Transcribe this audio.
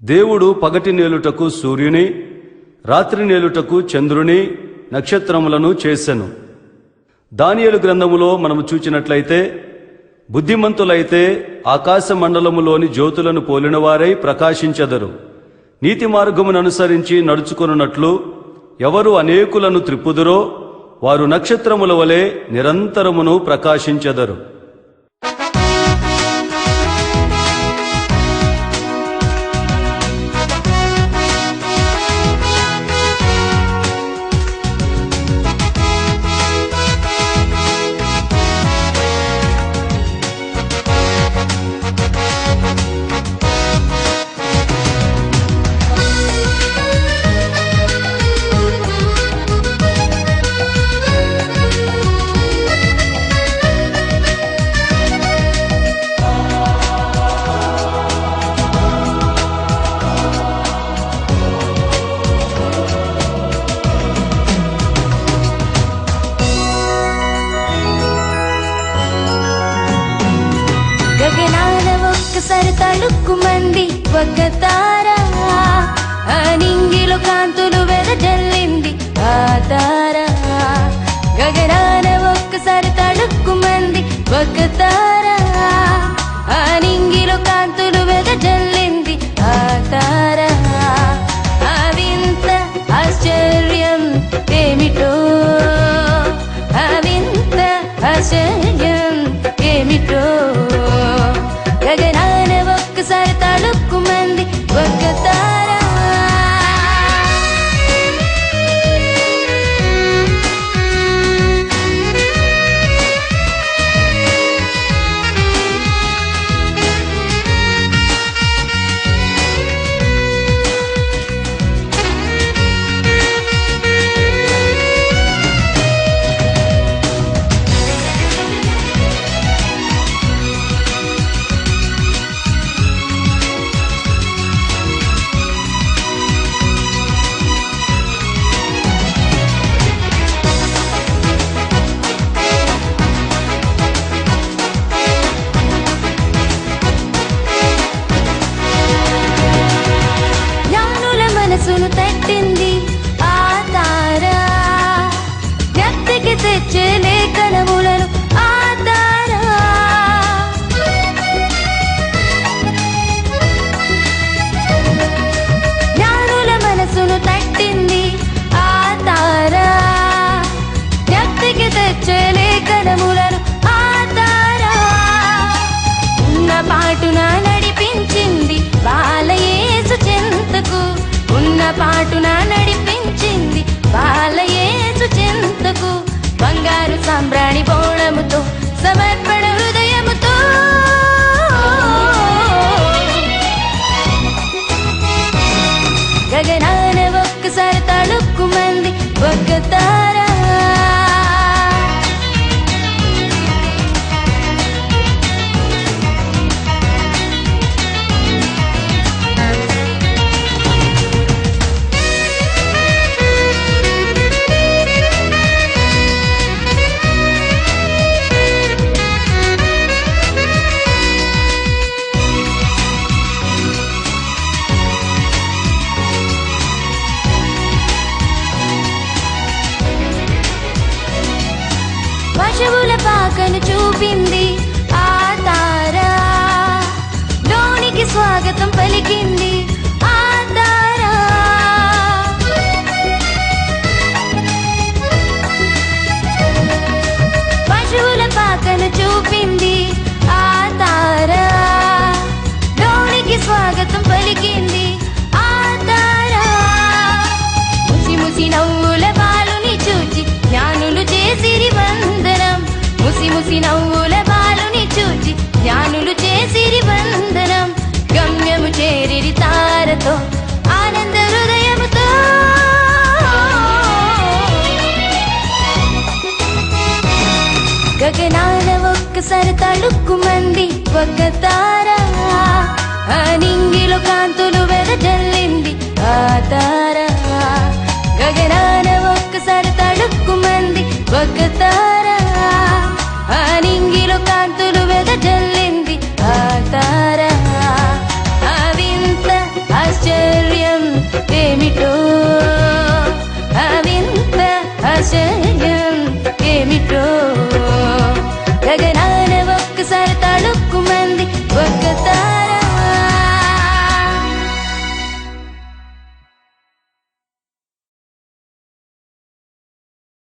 దేవుడు పగటి నేలుటకు సూర్యుని, రాత్రి నేలుటకు చంద్రుని, నక్షత్రములను చేసెను. దానియేలు గ్రంథములో మనము చూచినట్లయితే, బుద్ధిమంతులైతే ఆకాశ మండలములోని జ్యోతులను పోలినవారై ప్రకాశించెదరు. నీతి మార్గమును అనుసరించి నడుచుకొనున్నట్లు ఎవరు అనేకులను త్రిప్పుదురో వారు నక్షత్రముల వలె నిరంతరమును ప్రకాశించెదరు. గగనాన ఒక్కసారి తళుక్కుమంది ఒక తార, ఆ నింగిలో కాంతులు వెదజల్లింది ఆ తార. గగనాన ఒక్కసారి తళుక్కుమంది ఒక తార, ఆ నింగిలో కాంతులు వెదజల్లింది ఆ తార. ఆ వింత ఆశ్చర్యం ఏమిటో, ఆ వింత ఆశ్చర్యం ఏమిటో. గగనాన ఒక్కసారి తళుక్కుమంది ఒక తార. మనసును తట్టింది ఆ తార, జ్ఞప్తికి తెచ్చే లేఖనములను ఆ తార. జ్ఞానుల మనసును తట్టింది ఆ తార, జ్ఞప్తికి తెచ్చే లేఖనములను ఆ తార. ఉన్న పాటున నడిపించింది బాలయేసు చెంతకు, ఉన్న పాటున నడిపించింది బాలయేసు చెంతకు. బంగారు సాంబ్రాణి బోళముతో సమర్పణ హృదయముతో, గగనాన ఒక్కసారి తళుక్కుమంది ఒక తార. పశువుల పాకను చూపింది ఆ తార, లోనికి స్వాగతం పలికింది ఆ తార. పశువుల పాకను చూపింది ఆ తార, లోనికి స్వాగతం పలికింది ఆ తార. ముసి ముసి నవ్వుల బాలుని చూచి జ్ఞానులు చేసిరి వందనం, ముసి ముసి నవ్వుల బాలుని చూచి జ్ఞానులు చేసిరి వందనం. గమ్యము చేరిరి తారతో ఆనంద హృదయముతో, గగనాన ఒక్కసారి తళుక్కుమంది ఒక తార, ఆ నింగిలో కాంతులు వెదజల్లింది ఆ తార. గగనాన ఒక్కసారి తళుక్కుమంది ఒక తార, ఆ నింగిలో కాంతులు వెదజల్లింది ఆ తార.